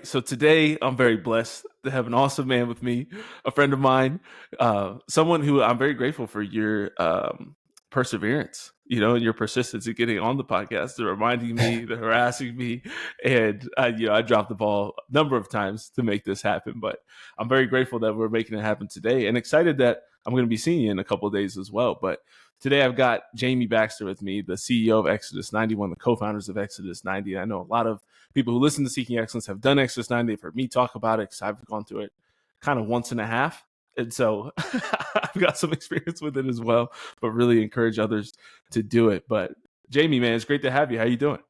So today I'm very blessed to have an awesome man with me, a friend of mine, someone who I'm very grateful for your perseverance, and your persistence in getting on the podcast, the reminding me, the harassing me, and I dropped the ball a number of times to make this happen. But I'm very grateful that we're making it happen today, and excited that I'm going to be seeing you in a couple of days as well. But today I've got Jamie Baxter with me, the CEO of Exodus 90, one of the co-founders of Exodus 90. I know a lot of people who listen to Seeking Excellence have done Exodus 90. They've heard me talk about it because I've gone through it kind of once and a half. And so I've got some experience with it as well, but really encourage others to do it. But Jamie, man, it's great to have you. How you doing?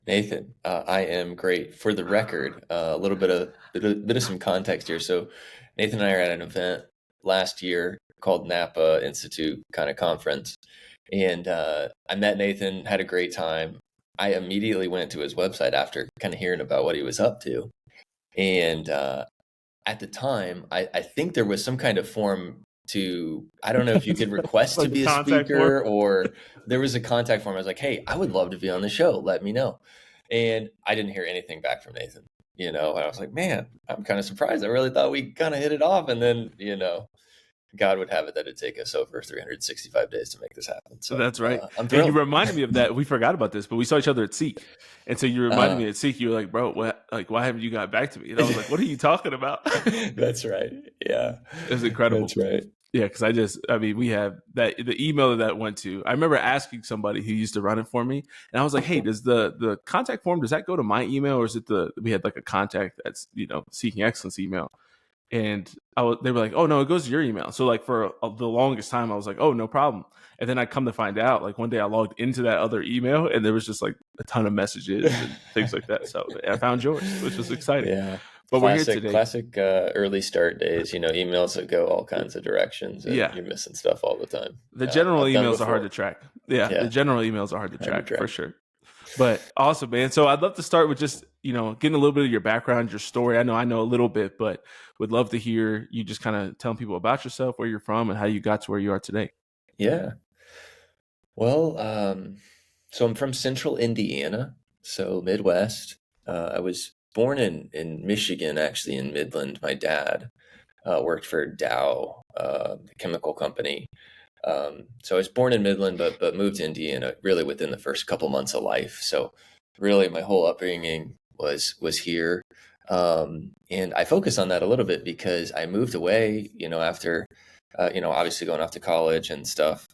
Nathan, I am great. For the record, a little bit of some context here. So, Nathan and I are at an event last year called Napa Institute kind of conference, and I met Nathan, had a great time. I immediately went to his website after kind of hearing about what he was up to, and at the time, I think there was some kind of form I don't know if you could request to Like a be a contact form? speaker, or there was a contact form. I was like, hey, I would love to be on the show. Let me know. And I didn't hear anything back from Nathan, and I was like, man, I'm kind of surprised. I really thought we kind of hit it off. And then, God would have it that it'd take us over 365 days to make this happen. So That's right. I'm And you thrilled. reminded me of that. We forgot about this, but we saw each other at Seek. And so you reminded me at Seek, you were like, bro, what, like, why haven't you got back to me? And I was like, what are you talking about? That's right. Yeah, It was incredible. that's right. Yeah, because we have the email that went to. I remember asking somebody who used to run it for me, and I was like, "Hey, does the contact form, does that go to my email, or is it we had like a contact that's Seeking Excellence email?" And they were like, "Oh no, it goes to your email." So like for the longest time, I was like, "Oh, no problem." And then I come to find out, like one day I logged into that other email, and there was just like a ton of messages and things like that. So I found yours, which was exciting. Yeah. But we're here today. Classic early start days, emails that go all kinds of directions and Yeah, you're missing stuff all the time. the general I've done it emails are hard to before. track. Yeah, the Yeah, general emails are hard to hard to track for track. sure. But awesome, man. So I'd love to start with just, getting a little bit of your background, your story. I know a little bit, but would love to hear you just kind of telling people about yourself, where you're from, and how you got to where you are today. Yeah. Well, so I'm from central Indiana, so Midwest. I was born in Michigan, actually in Midland. My dad worked for Dow, the chemical company. So I was born in Midland, but moved to Indiana really within the first couple months of life. So really, my whole upbringing was here, and I focus on that a little bit because I moved away, after, obviously going off to college and stuff.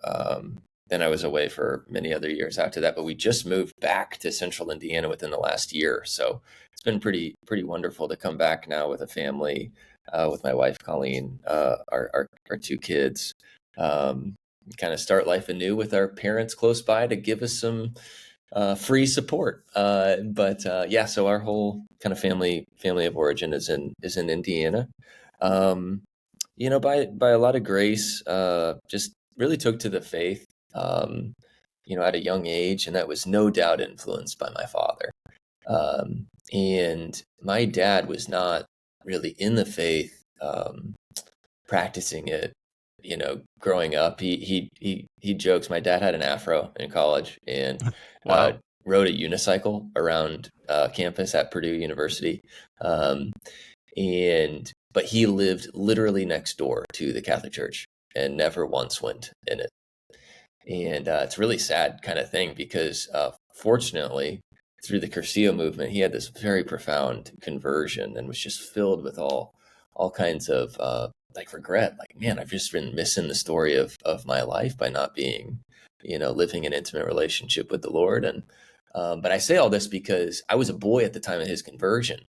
Then I was away for many other years after that, but we just moved back to central Indiana within the last year. So it's been pretty wonderful to come back now with a family, with my wife Colleen, our two kids. Kind of start life anew with our parents close by to give us some free support. But so our whole kind of family of origin is in Indiana. By a lot of grace, just really took to the faith, at a young age, and that was no doubt influenced by my father. And my dad was not really in the faith, practicing it. Growing up, he jokes. My dad had an afro in college and Wow. rode a unicycle around campus at Purdue University. But he lived literally next door to the Catholic Church and never once went in it. And it's a really sad kind of thing because fortunately, through the Cursillo movement, he had this very profound conversion and was just filled with all kinds of regret. Like, man, I've just been missing the story of my life by not being, living an intimate relationship with the Lord. And but I say all this because I was a boy at the time of his conversion,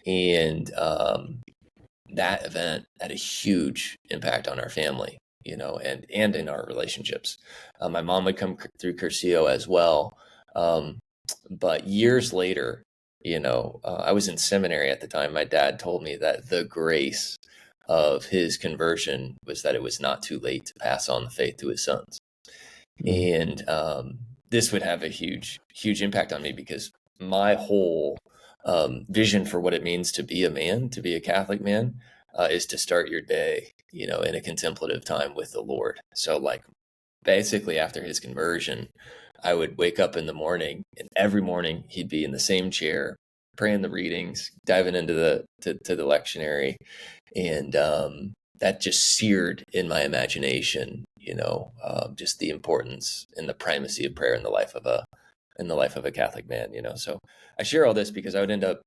and that event had a huge impact on our family, and in our relationships. My mom would come through Cursillo as well. But years later, I was in seminary at the time. My dad told me that the grace of his conversion was that it was not too late to pass on the faith to his sons. And this would have a huge impact on me because my whole vision for what it means to be a man, to be a Catholic man, is to start your day, in a contemplative time with the Lord. So like basically after his conversion, I would wake up in the morning, and every morning he'd be in the same chair praying the readings, diving into to the lectionary, and that just seared in my imagination, just the importance and the primacy of prayer in the life of a Catholic man. So I share all this because I would end up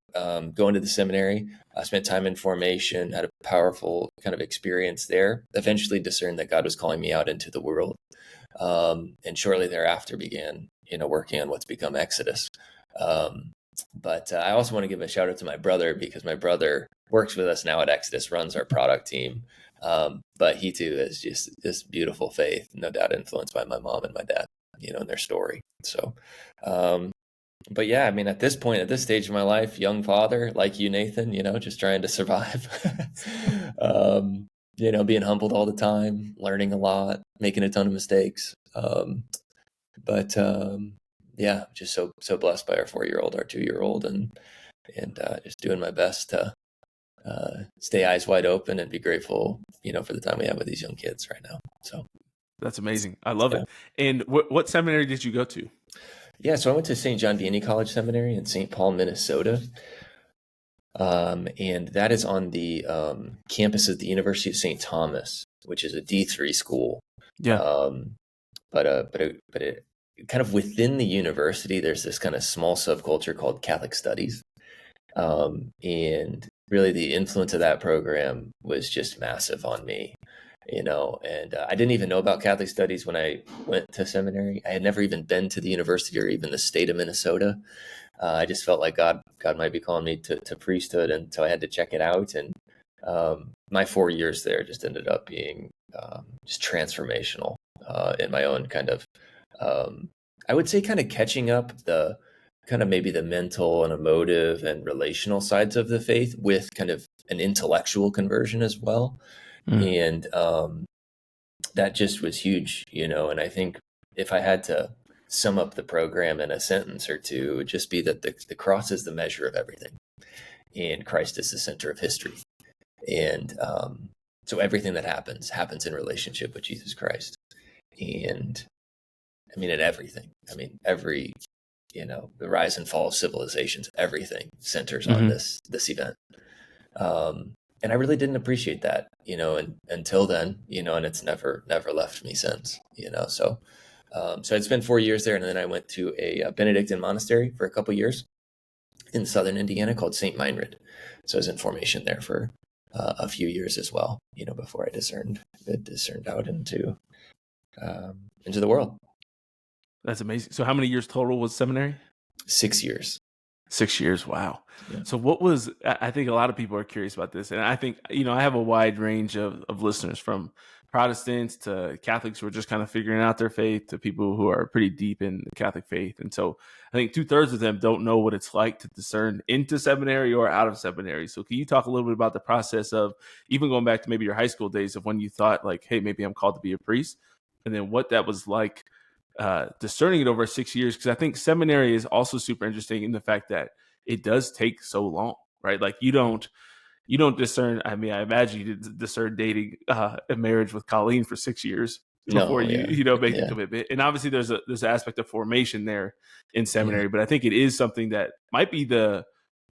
going to the seminary. I spent time in formation, had a powerful kind of experience there. Eventually discerned that God was calling me out into the world, and shortly thereafter began, working on what's become Exodus. But I also want to give a shout out to my brother, because my brother works with us now at Exodus, runs our product team. But he too is just this beautiful faith, no doubt influenced by my mom and my dad, and their story. So, but yeah, I mean, at this point, at this stage of my life, young father, like you, Nathan, just trying to survive, being humbled all the time, learning a lot, making a ton of mistakes. But yeah, just so blessed by our 4-year-old, our 2-year-old, and just doing my best to stay eyes wide open and be grateful, for the time we have with these young kids right now. So That's amazing. I love yeah. it. And what seminary did you go to? Yeah, so I went to St. John Vianney College Seminary in St. Paul, Minnesota. And that is on the campus of the University of St. Thomas, which is a D3 school. Yeah. But it kind of within the university, there's this kind of small subculture called Catholic Studies. And really the influence of that program was just massive on me, and I didn't even know about Catholic Studies when I went to seminary. I had never even been to the university or even the state of Minnesota. I just felt like God might be calling me to priesthood, and so I had to check it out. And my 4 years there just ended up being just transformational in my own kind of, I would say, kind of catching up the kind of maybe the mental and emotive and relational sides of the faith with kind of an intellectual conversion as well. And that just was huge, and I think if I had to sum up the program in a sentence or two, it would just be that the cross is the measure of everything, and Christ is the center of history. And so everything that happens in relationship with Jesus Christ. And I mean, in everything, every, the rise and fall of civilizations, everything centers on this event. And I really didn't appreciate that, until then, and it's never left me since, so I'd spent 4 years there, and then I went to a Benedictine monastery for a couple years in southern Indiana called St. Meinrad. So I was in formation there for a few years as well, before I discerned out into the world. That's amazing. So how many years total was seminary? 6 years. 6 years. Wow. Yeah. So I think a lot of people are curious about this. And I think, I have a wide range of listeners, from Protestants to Catholics who are just kind of figuring out their faith, to people who are pretty deep in the Catholic faith. And so I think 2/3 of them don't know what it's like to discern into seminary or out of seminary. So can you talk a little bit about the process of even going back to maybe your high school days of when you thought like, hey, maybe I'm called to be a priest, and then what that was like discerning it over 6 years? Because I think seminary is also super interesting in the fact that it does take so long, right? Like you don't discern. I mean, I imagine you did discern dating a marriage with Colleen for 6 years before make the commitment. And obviously there's an aspect of formation there in seminary, but I think it is something that might be the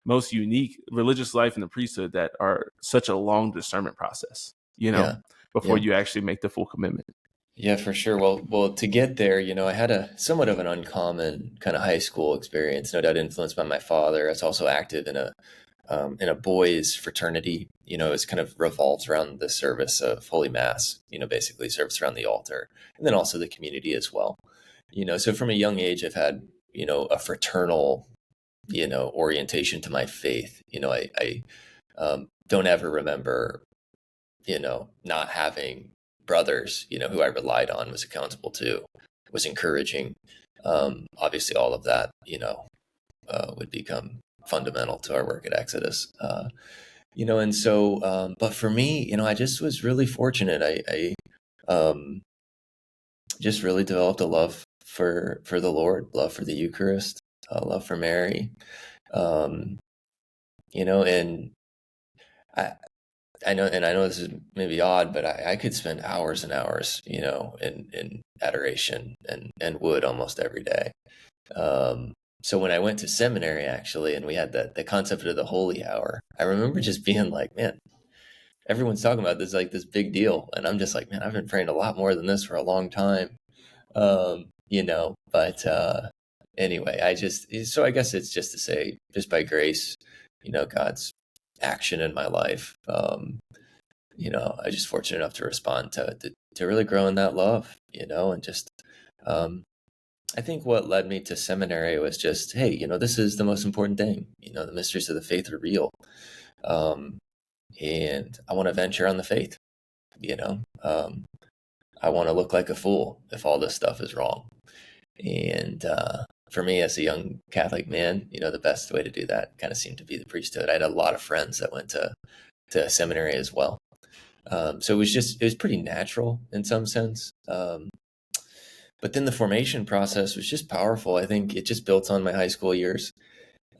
most unique religious life in the priesthood, that are such a long discernment process, before you actually make the full commitment. Yeah, for sure. Well, to get there, I had a somewhat of an uncommon kind of high school experience, no doubt influenced by my father. I was also active in a boys' fraternity. It kind of revolves around the service of Holy Mass, basically service around the altar, and then also the community as well. So from a young age, I've had, a fraternal, orientation to my faith. I don't ever remember, not having brothers, who I relied on, was accountable to, was encouraging. Obviously all of that, would become fundamental to our work at Exodus. And so, but for me, I just was really fortunate. I just really developed a love for the Lord, love for the Eucharist, love for Mary. And I know this is maybe odd, but I could spend hours and hours, in adoration and would almost every day. So when I went to seminary, actually, and we had the concept of the holy hour, I remember just being like, man, everyone's talking about this like this big deal, and I'm just like, man, I've been praying a lot more than this for a long time. But anyway, so I guess it's just to say, just by grace, God's action in my life, I just fortunate enough to respond to really grow in that love, and just, I think what led me to seminary was just, hey, this is the most important thing. The mysteries of the faith are real. Um, and I want to venture on the faith, you know. I want to look like a fool if all this stuff is wrong. And for me, as a young Catholic man, the best way to do that kind of seemed to be the priesthood. I had a lot of friends that went to seminary as well. So it was pretty natural in some sense. But then the formation process was just powerful. I think it just built on my high school years.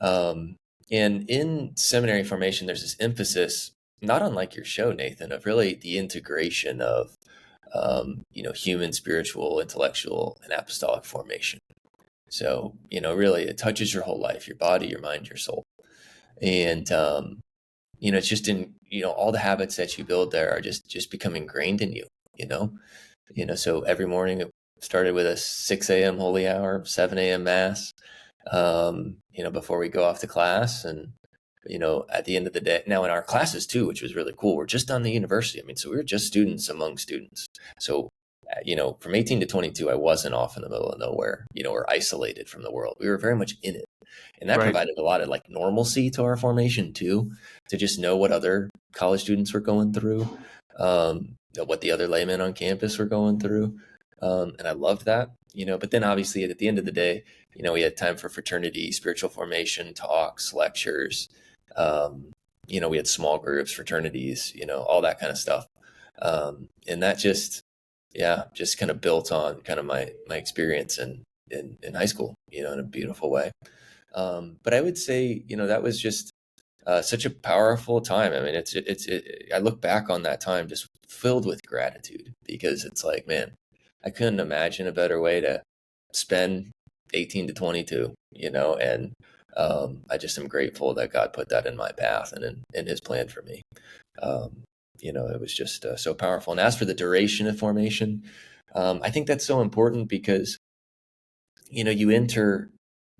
And in seminary formation, there's this emphasis, not unlike your show, Nathan, of really the integration of, human, spiritual, intellectual, and apostolic formation. So, really it touches your whole life, your body, your mind, your soul. And, it's just all the habits that you build there are just become ingrained in you, so every morning it started with a 6 a.m. holy hour, 7 a.m. mass, before we go off to class. And, at the end of the day, now in our classes too, which was really cool, we're just on the university. I mean, so we were just students among students. So, from 18 to 22, I wasn't off in the middle of nowhere, or isolated from the world. We were very much in it. And that Right. provided a lot of like normalcy to our formation too, to just know what other college students were going through, what the other laymen on campus were going through. And I loved that, but then obviously at the end of the day, we had time for fraternity, spiritual formation, talks, lectures. We had small groups, fraternities, all that kind of stuff. And that just kind of built on kind of my experience in high school, in a beautiful way. But I would say, that was just such a powerful time. I mean, I look back on that time just filled with gratitude, because it's like, man, I couldn't imagine a better way to spend 18 to 22, and I just am grateful that God put that in my path and in his plan for me. It was just so powerful. And as for the duration of formation, I think that's so important because, you enter,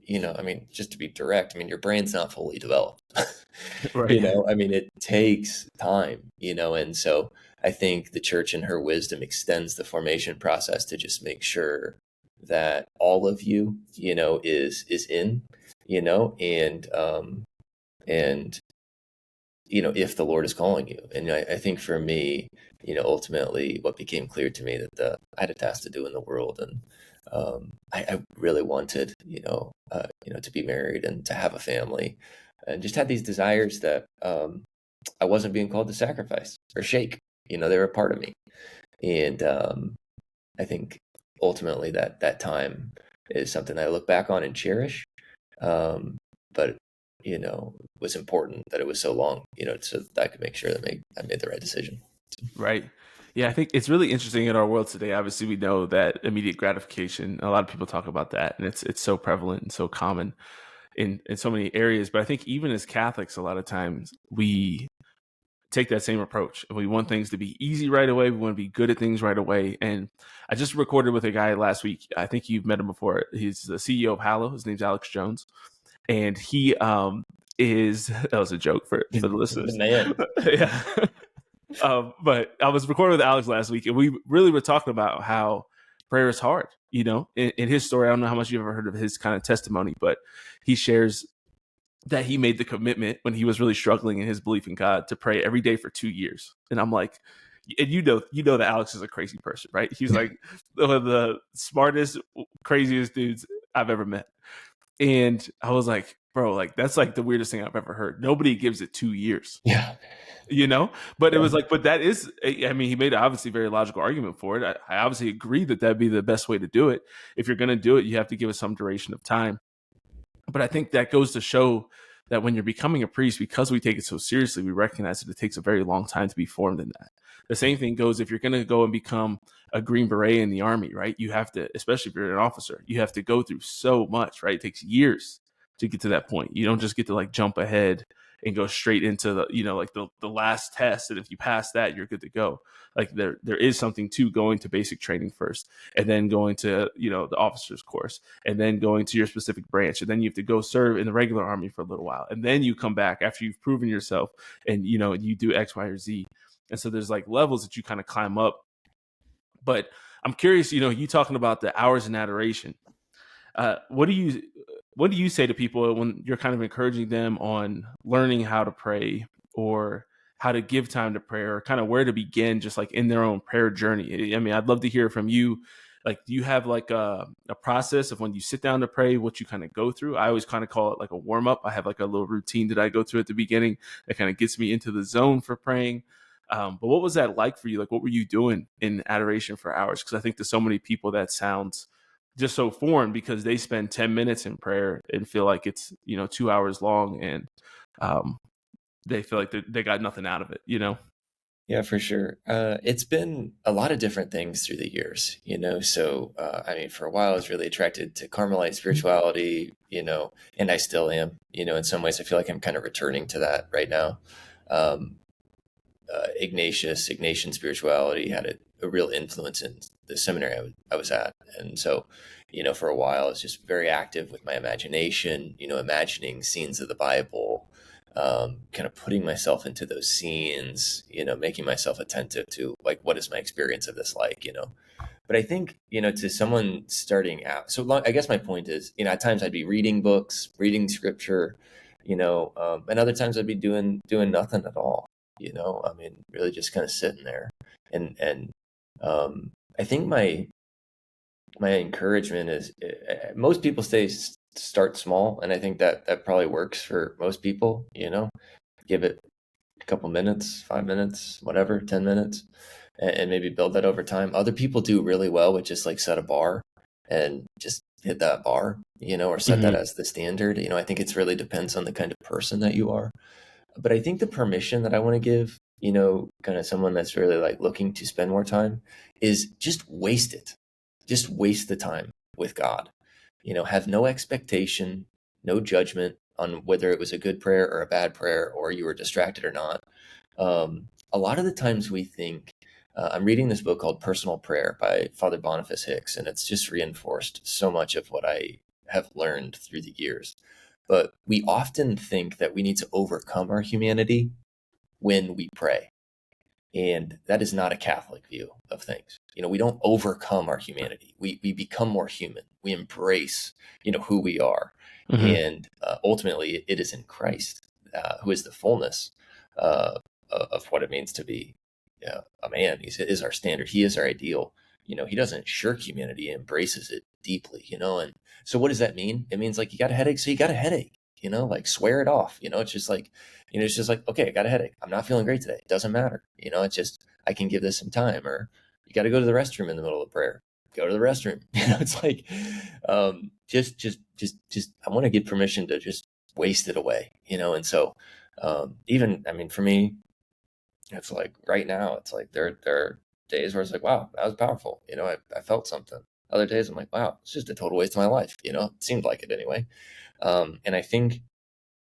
I mean, just to be direct, I mean, your brain's not fully developed. Right. I mean, it takes time, and so I think the church in her wisdom extends the formation process to just make sure that all of you, is in, and if the Lord is calling you. And I think for me, ultimately what became clear to me that I had a task to do in the world. And I really wanted, to be married and to have a family, and just had these desires that I wasn't being called to sacrifice or shake. They were a part of me. And I think ultimately that time is something I look back on and cherish. But was important that it was so long, so that I could make sure that I made the right decision. Right. Yeah, I think it's really interesting in our world today. Obviously, we know that immediate gratification, a lot of people talk about that, and it's so prevalent and so common in so many areas. But I think even as Catholics, a lot of times we take that same approach. We want things to be easy right away. We want to be good at things right away. And I just recorded with a guy last week. I think you've met him before. He's the CEO of Hallow. His name's Alex Jones. And he is, that was a joke for the listeners. The man. Yeah. But I was recording with Alex last week, and we really were talking about how prayer is hard. In his story, I don't know how much you've ever heard of his kind of testimony, but he shares that he made the commitment when he was really struggling in his belief in God to pray every day for 2 years. And I'm like, and you know that Alex is a crazy person, right? He's like one of the smartest, craziest dudes I've ever met. And I was like, bro, like that's like the weirdest thing I've ever heard. Nobody gives it 2 years. Yeah. But it was like, but that is, I mean, he made an obviously very logical argument for it. I obviously agree that that'd be the best way to do it. If you're going to do it, you have to give it some duration of time. But I think that goes to show that when you're becoming a priest, because we take it so seriously, we recognize that it takes a very long time to be formed in that. The same thing goes if you're going to go and become a Green Beret in the Army, right? You have to, especially if you're an officer, you have to go through so much, right? It takes years to get to that point. You don't just get to like jump ahead and go straight into the, like the last test. And if you pass that, you're good to go. Like there is something to going to basic training first, and then going to, the officer's course, and then going to your specific branch. And then you have to go serve in the regular Army for a little while. And then you come back after you've proven yourself and, you do X, Y, or Z. And so there's like levels that you kind of climb up. But I'm curious, you talking about the hours in adoration. What do you say to people when you're kind of encouraging them on learning how to pray, or how to give time to prayer, or kind of where to begin, just like in their own prayer journey? I mean, I'd love to hear from you. Like, do you have like a process of when you sit down to pray, what you kind of go through? I always kind of call it like a warm up. I have like a little routine that I go through at the beginning that kind of gets me into the zone for praying. But what was that like for you? Like, what were you doing in adoration for hours? Because I think to so many people that sounds just so foreign, because they spend 10 minutes in prayer and feel like it's 2 hours long, and um, they feel like they got nothing out of it. Yeah, for sure. It's been a lot of different things through the years, So, I mean, for a while, I was really attracted to Carmelite spirituality, and I still am. In some ways, I feel like I'm kind of returning to that right now. Um, Ignatian spirituality had a real influence in the seminary I was at. And so, for a while, I was just very active with my imagination, imagining scenes of the Bible, kind of putting myself into those scenes, making myself attentive to like, what is my experience of this like. But I think, to someone starting out, I guess my point is, at times I'd be reading books, reading scripture, and other times I'd be doing nothing at all. I mean, really just kind of sitting there. And I think my encouragement is, most people start small, and I think that probably works for most people. Give it a couple minutes, 5 minutes, whatever, 10 minutes, and maybe build that over time. Other people do really well with just like set a bar and just hit that bar, or set that Mm-hmm. as the standard. I think it's really depends on the kind of person that you are. But I think the permission that I want to give, kind of someone that's really like looking to spend more time, is just waste it. Just waste the time with God. Have no expectation, no judgment on whether it was a good prayer or a bad prayer, or you were distracted or not. A lot of the times we think, I'm reading this book called Personal Prayer by Father Boniface Hicks, and it's just reinforced so much of what I have learned through the years. But we often think that we need to overcome our humanity when we pray. And that is not a Catholic view of things. We don't overcome our humanity. We become more human. We embrace, who we are. Mm-hmm. And ultimately, it is in Christ, who is the fullness of what it means to be a man. He is our standard. He is our ideal. He doesn't shirk humanity. He embraces it deeply, And so what does that mean? It means like, you got a headache, so you got a headache, like swear it off. It's just like, okay, I got a headache. I'm not feeling great today. It doesn't matter. It's just, I can give this some time. Or you got to go to the restroom in the middle of prayer. Go to the restroom. It's like, just, I want to give permission to just waste it away, And so, even, I mean, for me, it's like right now, it's like there are days where it's like, wow, that was powerful. I felt something. Other days I'm like, wow, it's just a total waste of my life. It seemed like it anyway. And I think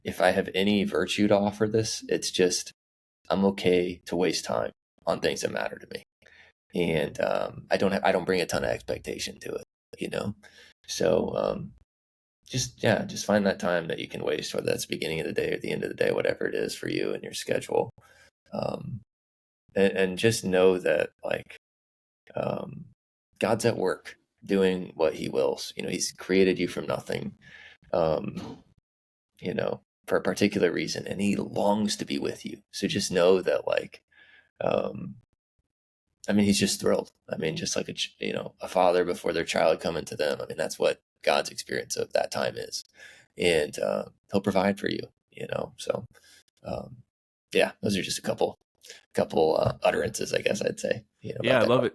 if I have any virtue to offer this, it's just, I'm okay to waste time on things that matter to me. And I don't bring a ton of expectation to it. So just find that time that you can waste, whether that's the beginning of the day or the end of the day, whatever it is for you and your schedule. Um, and just know that like, God's at work doing what he wills. He's created you from nothing, um, for a particular reason, and he longs to be with you. So just know that like, um, I mean, he's just thrilled. I mean, just like a father before their child coming to them. I mean, that's what God's experience of that time is, and he'll provide for you. So um, yeah, those are just a couple utterances, I guess I'd say, Yeah, about I that. love it.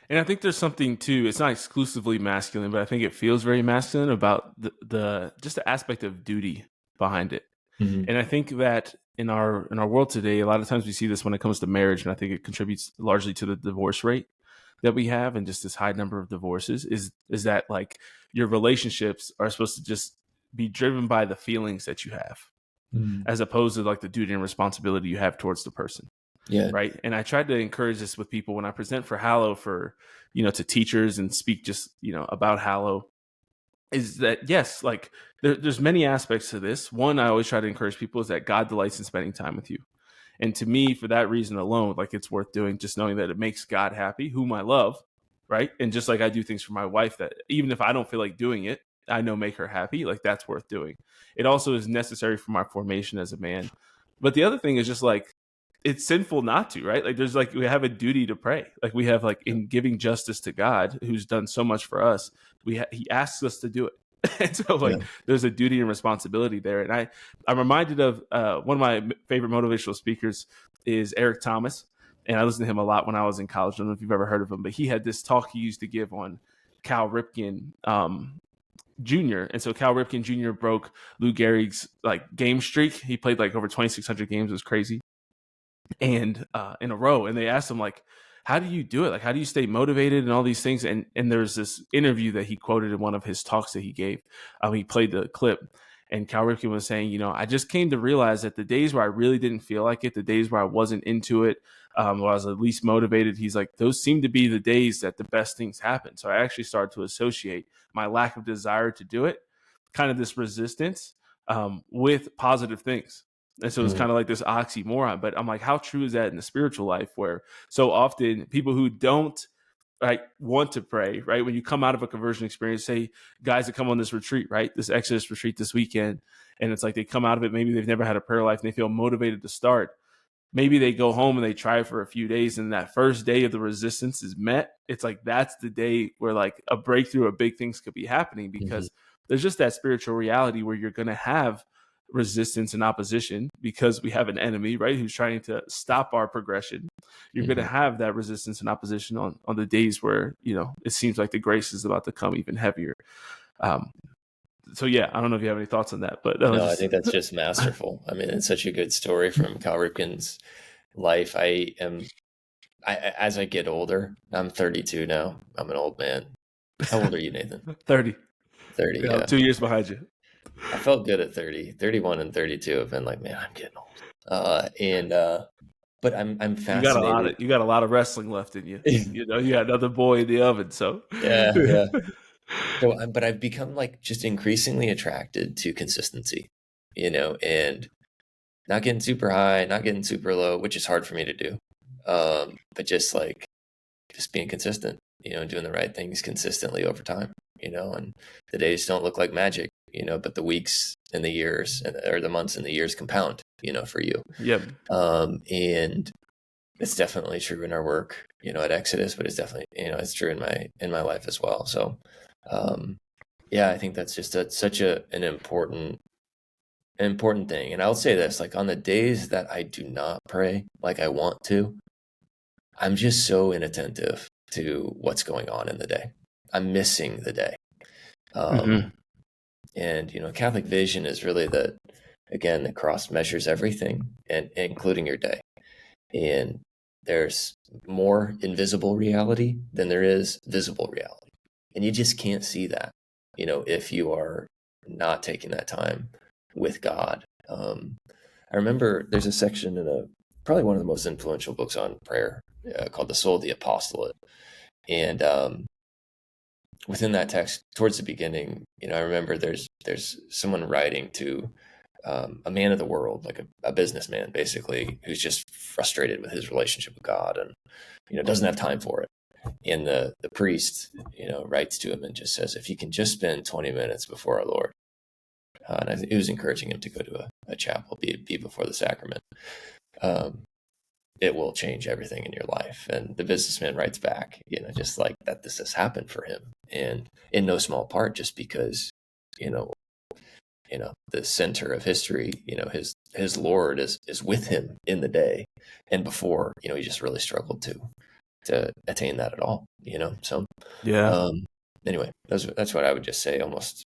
And I think there's something too. It's not exclusively masculine, but I think it feels very masculine about the just the aspect of duty behind it. Mhm. And I think that in our world today, a lot of times we see this when it comes to marriage, and I think it contributes largely to the divorce rate that we have, and just this high number of divorces. Is that like your relationships are supposed to just be driven by the feelings that you have, Mhm. as opposed to like the duty and responsibility you have towards the person, Yeah. right? And I tried to encourage this with people when I present for Hallow, for to teachers, and speak just about Hallow, is that yes, like there's many aspects to this. One, I always try to encourage people is that God delights in spending time with you. And to me, for that reason alone, like it's worth doing, just knowing that it makes God happy, whom I love, right? And just like I do things for my wife that even if I don't feel like doing it, I know make her happy, like that's worth doing. It also is necessary for my formation as a man. But the other thing is just like it's sinful not to, right? Like there's like we have a duty to pray. Like we have like in giving justice to God, who's done so much for us, he asks us to do it. And so Yeah. like there's a duty and responsibility there. And I'm reminded of one of my favorite motivational speakers is Eric Thomas. And I listened to him a lot when I was in college. I don't know if you've ever heard of him, but he had this talk he used to give on Cal Ripken Jr. And so Cal Ripken Jr. broke Lou Gehrig's like game streak. He played like over 2,600 games. It was crazy. And in a row. And they asked him like, how do you do it? Like, how do you stay motivated and all these things? And there's this interview that he quoted in one of his talks that he gave. He played the clip, and Cal Ripken was saying, I just came to realize that the days where I really didn't feel like it, the days where I wasn't into it, where I was the least motivated, he's like, those seem to be the days that the best things happen. So I actually started to associate my lack of desire to do it, kind of this resistance, with positive things. And so it's Mhm. kind of like this oxymoron. But I'm like, how true is that in the spiritual life, where so often people who don't want to pray, right? When you come out of a conversion experience, say guys that come on this retreat, right? This Exodus retreat this weekend, and it's like they come out of it, maybe they've never had a prayer life and they feel motivated to start. Maybe they go home and they try for a few days, and that first day of the resistance is met. It's like that's the day where like a breakthrough of big things could be happening, Mhm. because there's just that spiritual reality where you're going to have resistance and opposition because we have an enemy, right, who's trying to stop our progression. You're going to Mhm. have that resistance and opposition on the days where it seems like the grace is about to come even heavier. um so yeah, I don't know if you have any thoughts on that, but that was No, I just think that's just masterful. I mean, it's such a good story from Cal Ripken's life. As I get older, I'm 32 now. I'm an old man. How old are you, Nathan? 30. 30, Yeah, yeah. 2 years behind you. I felt good at 30. 31 and 32 have been like, man, I'm getting old. But I'm You got a lot fascinated. of you got a lot of wrestling left in you. You got another boy in the oven. So Yeah, yeah. So, but I've become like just increasingly attracted to consistency, and not getting super high, not getting super low, which is hard for me to do. But just being consistent, doing the right things consistently over time, and the days don't look like magic, but the weeks and the years or the months and the years compound, for you. yeah. And it's definitely true in our work, at Exodus, but it's definitely, it's true in my life as well. So, yeah, I think that's just such an important thing. And I'll say this, like on the days that I do not pray like I want to, I'm just so inattentive to what's going on in the day. I'm missing the day. Hmm. Um, and, Catholic vision is really again, the cross measures everything and including your day. And there's more invisible reality than there is visible reality. And you just can't see that, if you are not taking that time with God. I remember there's a section in probably one of the most influential books on prayer called The Soul of the Apostolate. And within that text, towards the beginning, I remember there's someone writing to a man of the world, like a businessman, basically, who's just frustrated with his relationship with God and, doesn't have time for it. And the priest, writes to him and just says, if you can just spend 20 minutes before our Lord. And it was encouraging him to go to a chapel, be before the sacrament. Um, it will change everything in your life. And the businessman writes back, just like that this has happened for him. And in no small part, just because, you know, the center of history, his Lord is with him in the day. And before, he just really struggled to attain that at all, So Yeah. anyway, that's what I would just say, almost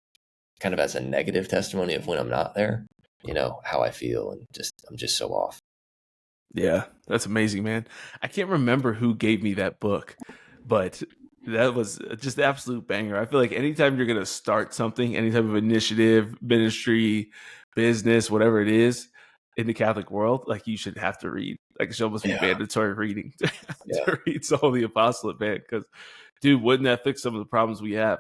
kind of as a negative testimony of when I'm not there. how I feel, and I'm just so off. Yeah, that's amazing, man. I can't remember who gave me that book, but that was just the absolute banger. I feel like anytime you're going to start something, any type of initiative, ministry, business, whatever it is in the Catholic world, like you should have to read. Like it should almost be Yeah, mandatory reading yeah, to read Soul of the Apostolate, man. Because, dude, wouldn't that fix some of the problems we have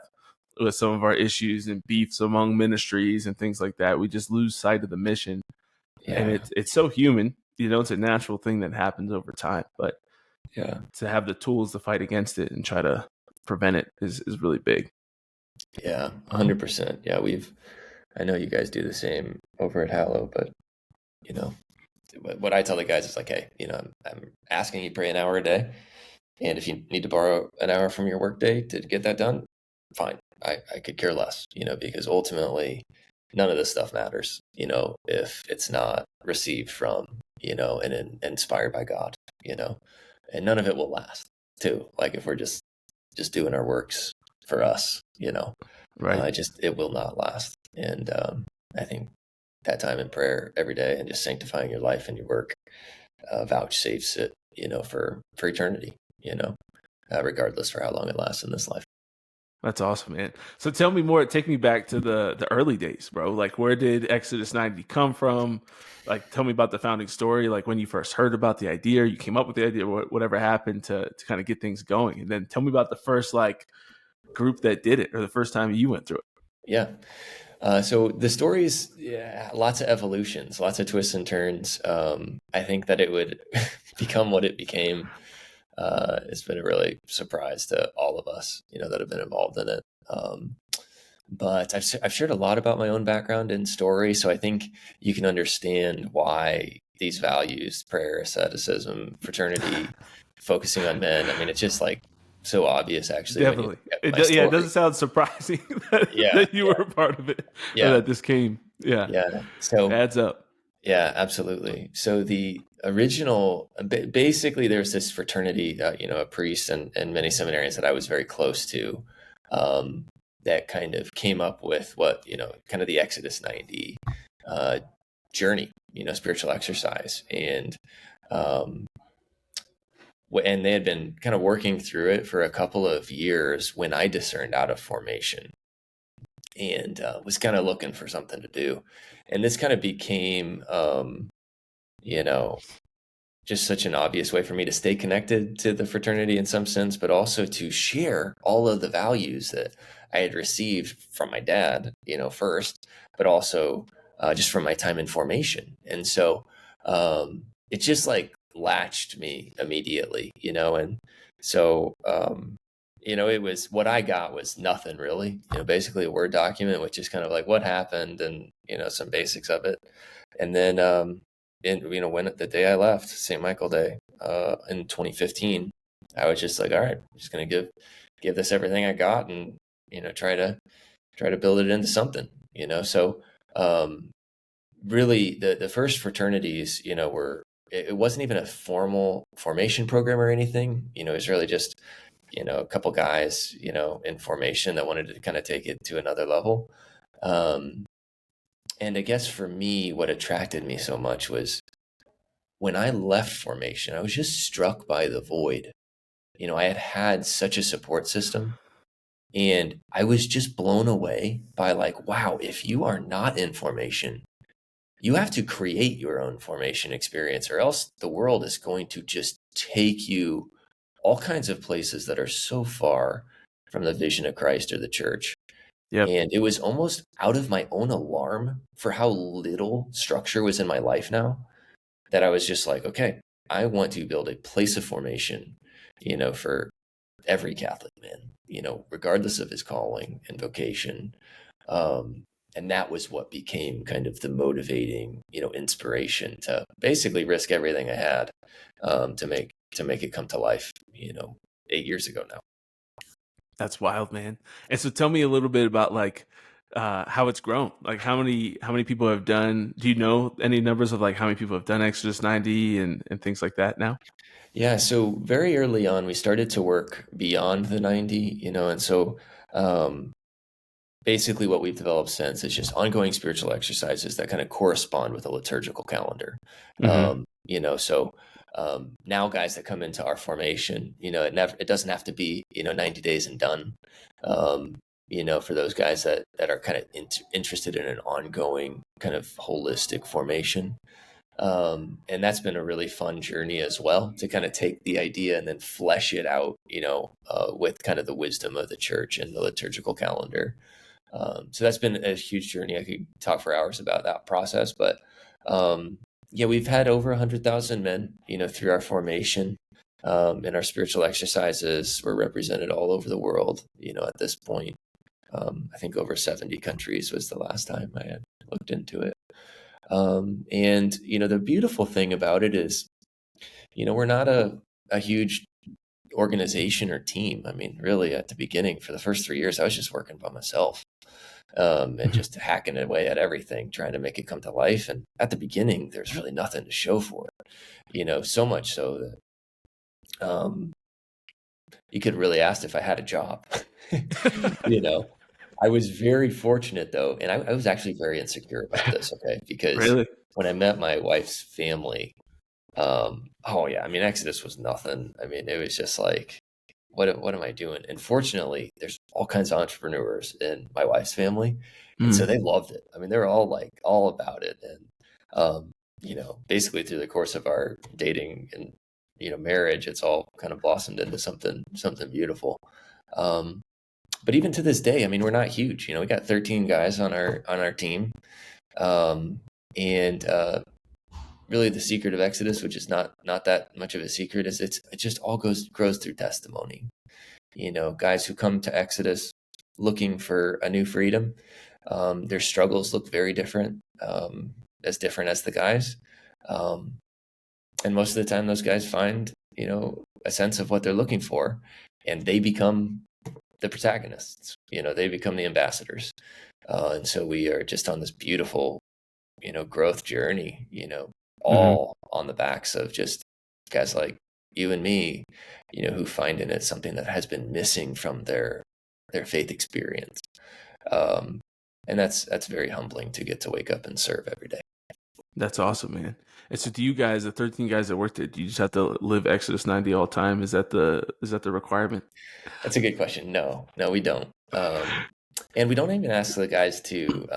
with some of our issues and beefs among ministries and things like that? We just lose sight of the mission, and yeah, it's so human. It's a natural thing that happens over time, but yeah, to have the tools to fight against it and try to prevent it is really big. yeah, 100%. Yeah, I know you guys do the same over at Hallow, but you know, what I tell the guys is like, hey, I'm asking you pray an hour a day, and if you need to borrow an hour from your workday to get that done, fine. I could care less, because ultimately none of this stuff matters, if it's not received from, and inspired by God, and none of it will last too. Like if we're just doing our works for us, Right. it will not last. And I think that time in prayer every day and just sanctifying your life and your work vouchsafes it, for eternity, regardless for how long it lasts in this life. That's awesome, man. So tell me more. Take me back to the early days, bro. Like, where did Exodus 90 come from? Like, tell me about the founding story. Like, when you first heard about the idea, you came up with the idea, whatever happened to kind of get things going. And then tell me about the first like group that did it, or the first time you went through it. Yeah. So the story's, yeah, lots of evolutions, lots of twists and turns. I think that it would become what it became. It's been a really surprise to all of us, that have been involved in it. But I've shared a lot about my own background and story, so I think you can understand why these values, prayer, asceticism, fraternity, focusing on men. I mean, it's just like so obvious actually when you Definitely. look at my Yeah, it doesn't story. sound surprising Yeah, that you were a part of it or yeah, that this came. Yeah, yeah. So adds up. yeah, absolutely. So the original, basically, there's this fraternity, a priest and many seminarians that I was very close to, um, that kind of came up with what, kind of the Exodus 90 uh, journey, spiritual exercise. Um, and they had been kind of working through it for a couple of years when I discerned out of formation and was kind of looking for something to do. And this kind of became, you know, just such an obvious way for me to stay connected to the fraternity in some sense, but also to share all of the values that I had received from my dad, first, but also just from my time in formation. And so it just like latched me immediately, and so, it was what I got was nothing really, basically a Word document, which is kind of like what happened and, some basics of it. And then, and when the day I left St. Michael Day in 2015, I was just like, all right, I'm just gonna give this everything I got and try to build it into something. So really the first fraternities, were it wasn't even a formal formation program or anything. It was really just a couple guys in formation that wanted to kind of take it to another level. Um, and I guess for me, what attracted me so much was when I left formation, I was just struck by the void. I had such a support system and I was just blown away by like, wow, if you are not in formation, you have to create your own formation experience or else the world is going to just take you all kinds of places that are so far from the vision of Christ or the church. Yep. And it was almost out of my own alarm for how little structure was in my life now that I was just like, okay, I want to build a place of formation, for every Catholic man, regardless of his calling and vocation. And that was what became kind of the motivating, inspiration to basically risk everything I had to make it come to life, 8 years ago now. That's wild, man. And so tell me a little bit about like how it's grown. Like how many people have done, do you know any numbers of like how many people have done Exodus 90 and things like that now? Yeah, so very early on, we started to work beyond the 90, and so um, basically what we've developed since is just ongoing spiritual exercises that kind of correspond with a liturgical calendar. Hmm. So now guys that come into our formation, it doesn't have to be 90 days and done. Um, for those guys that are kind of interested in an ongoing kind of holistic formation. And that's been a really fun journey as well, to kind of take the idea and then flesh it out, with kind of the wisdom of the church and the liturgical calendar. So that's been a huge journey. I could talk for hours about that process, but yeah, we've had over 100,000 men, through our formation. And our spiritual exercises were represented all over the world, at this point. I think over 70 countries was the last time I had looked into it. And the beautiful thing about it is, we're not a huge organization or team. I mean, really, at the beginning, for the first 3 years, I was just working by myself, and just hacking away at everything, trying to make it come to life. And at the beginning, there's really nothing to show for it, so much so that you could really ask if I had a job. you know, I was very fortunate though, and I was actually very insecure about this, okay? Because Really? when I met my wife's family, oh yeah, I mean, Exodus was nothing. I mean, it was just like, what am I doing? And fortunately, there's all kinds of entrepreneurs in my wife's family, and so Mm. they loved it. I mean, they were all like all about it, and basically through the course of our dating and marriage, it's all kind of blossomed into something beautiful. Um, but even to this day, I mean, we're not huge. We got 13 guys on our team, and really the secret of Exodus, which is not that much of a secret, is it just all grows through testimony. Guys who come to Exodus looking for a new freedom, their struggles look very different, as different as the guys. And most of the time those guys find, a sense of what they're looking for, and they become the protagonists, they become the ambassadors. And so we are just on this beautiful, growth journey, Hmm. all on the backs of just guys like you and me, who find in it something that has been missing from their faith experience. Um, and that's very humbling to get to wake up and serve every day. That's awesome, man. And so, do you guys, the 13 guys that worked there, do you just have to live Exodus 90 all the time? Is that the requirement? That's a good question. No, we don't. And we don't even ask the guys to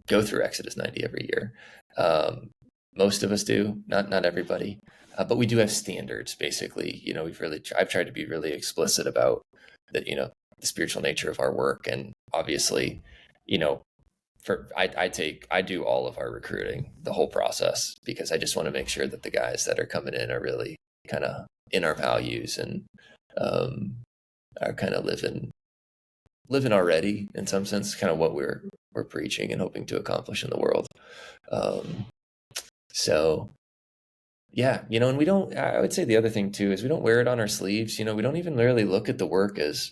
go through Exodus 90 every year. Um, Most of us do, not everybody, but we do have standards. Basically, I've tried to be really explicit about that. The spiritual nature of our work, and obviously, you know, I do all of our recruiting, the whole process, because I just want to make sure that the guys that are coming in are really kind of in our values, and um, are kind of living already, in some sense, kind of what we're preaching and hoping to accomplish in the world. Um, so yeah, and we don't. I would say the other thing too is we don't wear it on our sleeves. We don't even really look at the work as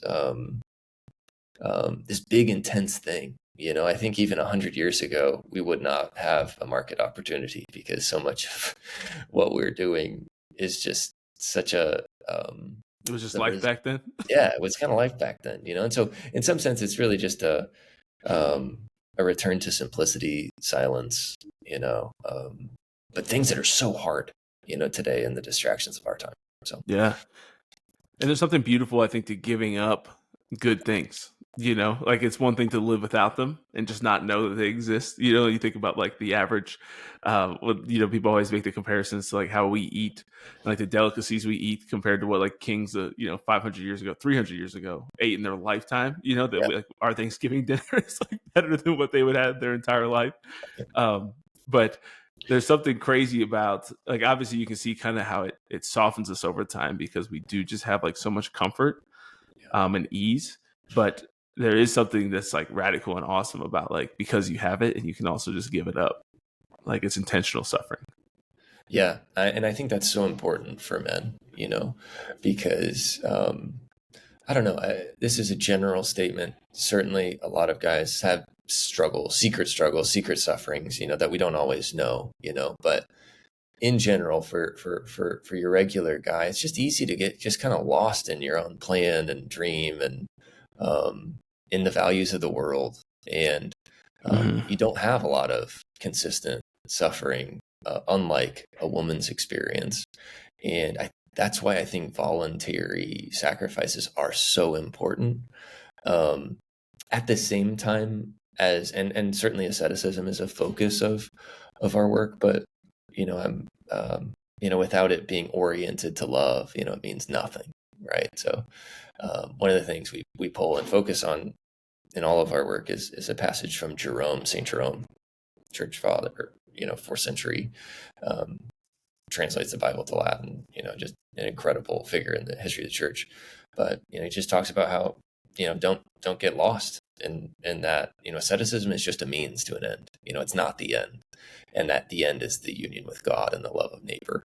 this big intense thing. I think even 100 years ago we would not have a market opportunity, because so much of what we're doing is just such a It was just the life res- back then. yeah, it was kind of life back then. And so in some sense it's really just a return to simplicity, silence, but things that are so hard, today, in the distractions of our time. So Yeah. And there's something beautiful, I think, to giving up good things. Like it's one thing to live without them and just not know that they exist. You think about like the average, people always make the comparisons to like how we eat, and like the delicacies we eat compared to what like kings, 500 years ago, 300 years ago ate in their lifetime. That yeah, we, like, our Thanksgiving dinner is like better than what they would have their entire life. But there's something crazy about, like, obviously you can see kind of how it softens us over time, because we do just have like so much comfort and ease. But there is something that's like radical and awesome about, like, because you have it and you can also just give it up, like it's intentional suffering. yeah, and I think that's so important for men, because I don't know. This is a general statement. Certainly, a lot of guys have struggles, secret sufferings, that we don't always know, But in general, for your regular guy, it's just easy to get just kind of lost in your own plan and dream, and in the values of the world. And you don't have a lot of consistent suffering, unlike a woman's experience. And that's why I think voluntary sacrifices are so important. At the same time as, and certainly asceticism is a focus of our work, but I'm without it being oriented to love, it means nothing, right? So one of the things we pull and focus on in all of our work is a passage from St. Jerome, church father, 4th century, translates the Bible to Latin, just an incredible figure in the history of the church. But, he just talks about how, don't get lost in that, asceticism is just a means to an end. It's not the end. And that the end is the union with God and the love of neighbor.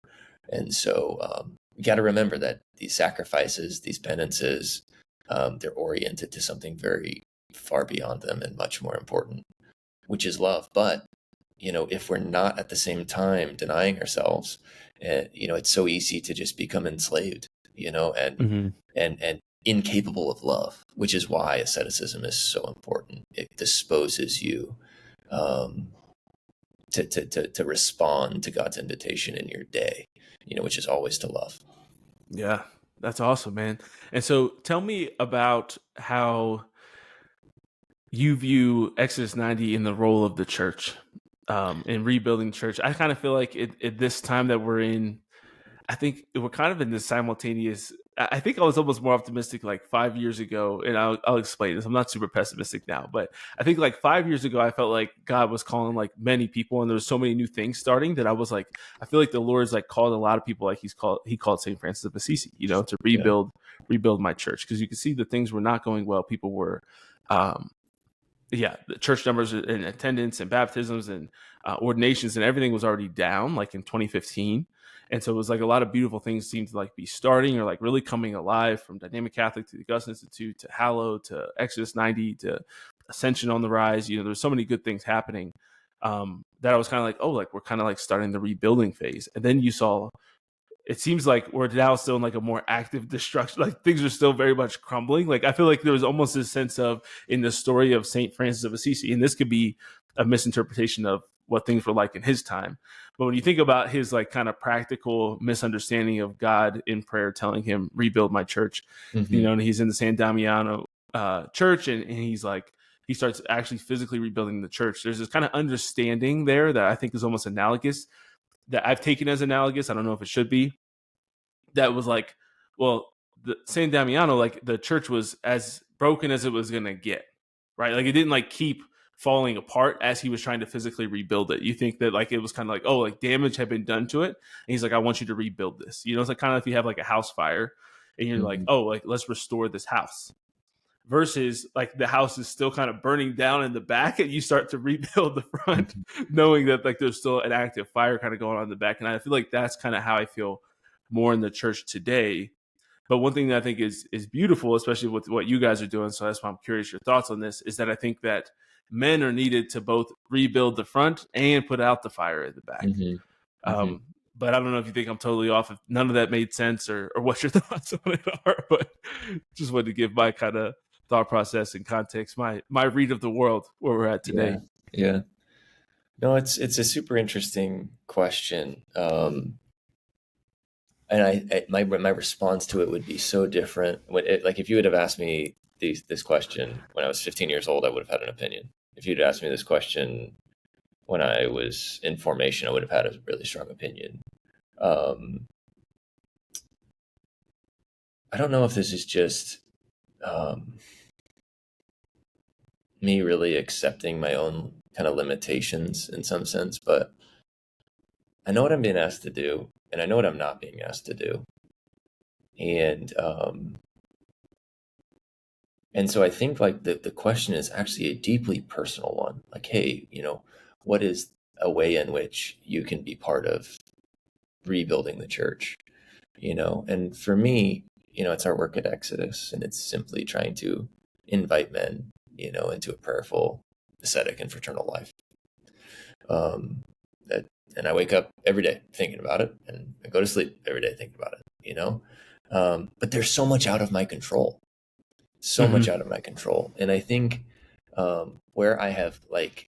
And so we got to remember that these sacrifices, these penances, they're oriented to something very far beyond them and much more important, which is love. But, if we're not at the same time denying ourselves, it's so easy to just become enslaved, and incapable of love, which is why asceticism is so important. It disposes you to respond to God's invitation in your day, which is always to love. Yeah, that's awesome, man. And so tell me about how you view Exodus 90 in the role of the church, in rebuilding church. I kind of feel like at this time that we're in, I think we're kind of in this simultaneous. I think I was almost more optimistic like 5 years ago, and I'll explain this. I'm not super pessimistic now, but I think like 5 years ago, I felt like God was calling like many people, and there was so many new things starting that I was like, I feel like the Lord's like called a lot of people, like he called St. Francis of Assisi, to rebuild my church, because you can see the things were not going well. People were, the church numbers and attendance and baptisms and ordinations and everything was already down like in 2015. And so it was like a lot of beautiful things seemed to like be starting or like really coming alive, from Dynamic Catholic to the Augustine Institute to Hallow to Exodus 90 to Ascension on the Rise. There's so many good things happening that I was kind of like, oh, like we're kind of like starting the rebuilding phase. And then you saw, it seems like we're now still in like a more active destruction. Like things are still very much crumbling. Like I feel like there was almost this sense of, in the story of St. Francis of Assisi, and this could be a misinterpretation of what things were like in his time, but when you think about his like kind of practical misunderstanding of God in prayer telling him rebuild my church, and he's in the San Damiano church, and he's like, he starts actually physically rebuilding the church. There's this kind of understanding there that I think is almost analogous, that I've taken as analogous. I don't know if it should be. That was like, well, the San Damiano, like the church was as broken as it was going to get, right? Like it didn't like keep falling apart as he was trying to physically rebuild it. You think that like it was kind of like, oh, like damage had been done to it. And he's like, I want you to rebuild this. It's like kind of if you have like a house fire and you're like, oh, like let's restore this house. Versus like the house is still kind of burning down in the back and you start to rebuild the front, knowing that like there's still an active fire kind of going on in the back. And I feel like that's kind of how I feel more in the church today. But one thing that I think is beautiful, especially with what you guys are doing, so that's why I'm curious your thoughts on this, is that I think that men are needed to both rebuild the front and put out the fire at the back. But I don't know if you think I'm totally off, if none of that made sense, or what your thoughts on it are, but just wanted to give my kind of thought process and context, my read of the world where we're at today. Yeah. No, it's a super interesting question. And my response to it would be so different. Like if you would have asked me this question when I was 15 years old, I would have had an opinion. If you'd asked me this question when I was in formation, I would have had a really strong opinion. I don't know if this is just me really accepting my own kind of limitations in some sense, but I know what I'm being asked to do, and I know what I'm not being asked to do. And so I think like the question is actually a deeply personal one. Like, hey, what is a way in which you can be part of rebuilding the church? And for me, it's our work at Exodus, and it's simply trying to invite men, into a prayerful, ascetic, and fraternal life. And I wake up every day thinking about it, and I go to sleep every day thinking about it, but there's so much out of my control. so much Hmm. out of my control. And I think where I have like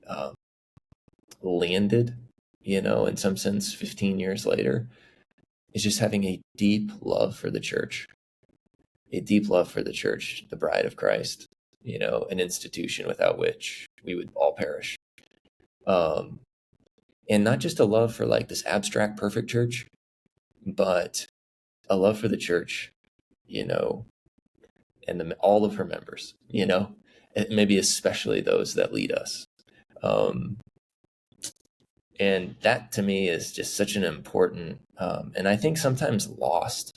um, landed, in some sense, 15 years later, is just having a deep love for the church, the bride of Christ, an institution without which we would all perish. Um, and not just a love for like this abstract perfect church, but a love for the church, you know, and all of her members, and maybe especially those that lead us. Um, and that to me is just such an important, and I think sometimes lost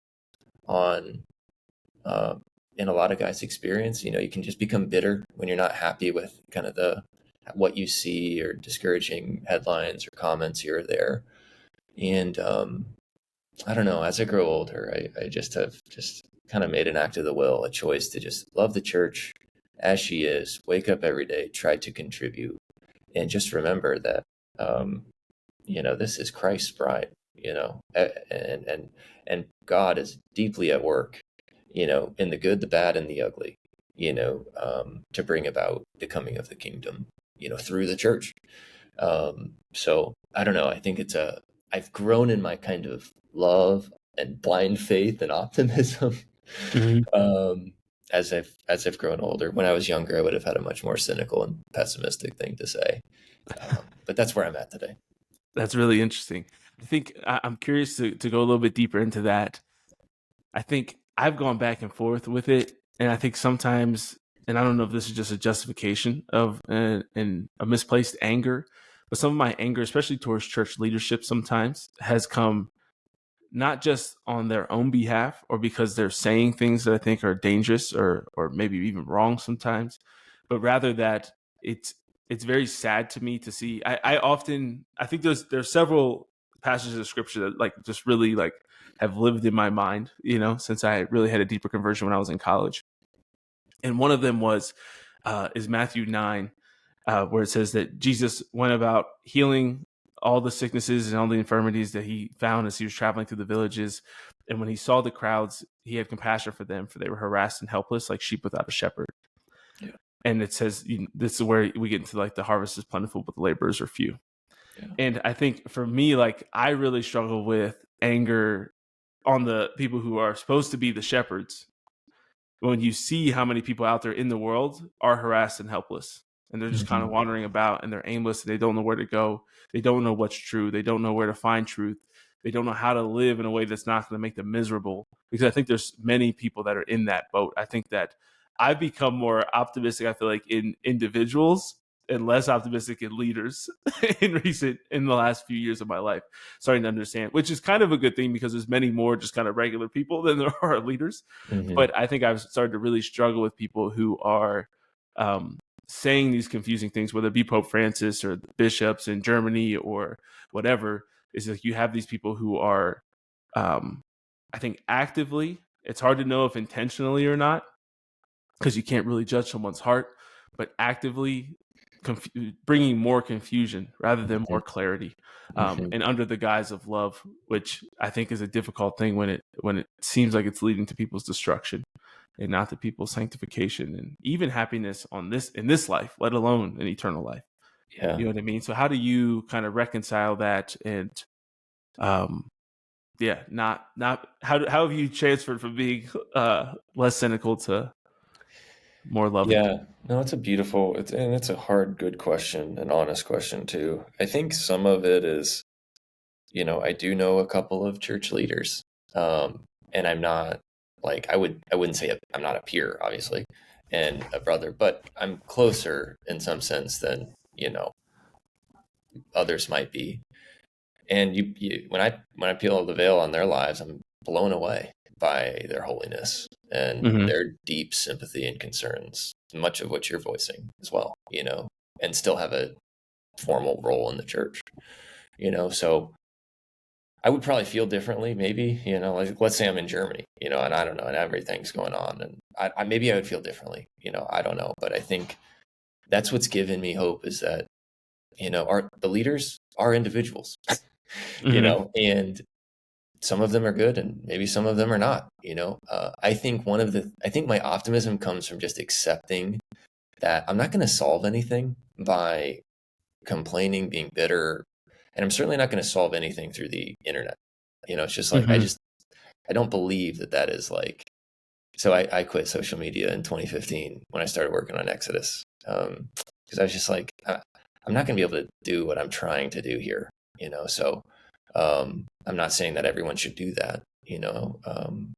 on, uh, in a lot of guys' experience. You can just become bitter when you're not happy with kind of what you see, or discouraging headlines or comments here or there. And I don't know, as I grow older, I just have just kind of made an act of the will, a choice to just love the church as she is, wake up every day, try to contribute, and just remember that, um, this is Christ's bride, and God is deeply at work, in the good, the bad, and the ugly, to bring about the coming of the kingdom, through the church. So I don't know. I think I've grown in my kind of love and blind faith and optimism. Hmm. As I've grown older. When I was younger, I would have had a much more cynical and pessimistic thing to say. But that's where I'm at today. That's really interesting. I think I'm curious to go a little bit deeper into that. I think I've gone back and forth with it, and I think sometimes, and I don't know if this is just a justification of and a misplaced anger, but some of my anger, especially towards church leadership, sometimes has come not just on their own behalf or because they're saying things that I think are dangerous or maybe even wrong sometimes, but rather that it's it's very sad to me to see. I think there's several passages of scripture that like just really like have lived in my mind, since I really had a deeper conversion when I was in college. And one of them was is Matthew 9, where it says that Jesus went about healing all the sicknesses and all the infirmities that he found as he was traveling through the villages. And when he saw the crowds, he had compassion for them, for they were harassed and helpless, like sheep without a shepherd. Yeah, And it says, this is where we get into like the harvest is plentiful, but the laborers are few. yeah. And I think for me, like I really struggle with anger on the people who are supposed to be the shepherds when you see how many people out there in the world are harassed and helpless, and they're just kind of Mhm. wandering about and they're aimless and they don't know where to go, they don't know what's true, they don't know where to find truth, they don't know how to live in a way that's not going to make them miserable, because I think there's many people that are in that boat. I think that I've become more optimistic, I feel like, in individuals and less optimistic in leaders in the last few years of my life, starting to understand, which is kind of a good thing because there's many more just kind of regular people than there are leaders. Mhm. But I think I've started to really struggle with people who are um, saying these confusing things, whether it be Pope Francis or the bishops in Germany or whatever. Is like you have these people who are, I think, actively. It's hard to know if intentionally or not because you can't really judge someone's heart, but actively bringing more confusion rather than Mhm. more clarity, Mhm. and under the guise of love, which I think is a difficult thing when it seems like it's leading to people's destruction and not to people's sanctification and even happiness in this life, let alone an eternal life. Yeah. You know what I mean? So how do you kind of reconcile that and um yeah, not how have you transferred from being less cynical to more loving? Yeah. No, it's a hard, good question, an honest question too. I think some of it is, I do know a couple of church leaders, and I'm not like I wouldn't say I'm not a peer, obviously, and a brother, but I'm closer in some sense than others might be. And when I peel the veil on their lives, I'm blown away by their holiness and Hmm. their deep sympathy and concerns, much of what you're voicing as well, and still have a formal role in the church, so I would probably feel differently, maybe, like let's say I'm in Germany, and I don't know, and everything's going on, and maybe I would feel differently, I don't know, but I think that's what's given me hope is that, the leaders are individuals, Hmm. and some of them are good and maybe some of them are not, you know. I think I think my optimism comes from just accepting that I'm not going to solve anything by complaining, being bitter, and I'm certainly not going to solve anything through the internet. You know, it's just like Hmm. I don't believe that that is like. So I quit social media in 2015 when I started working on Exodus, because I was just like, I'm not going to be able to do what I'm trying to do here, you know. So I'm not saying that everyone should do that, you know,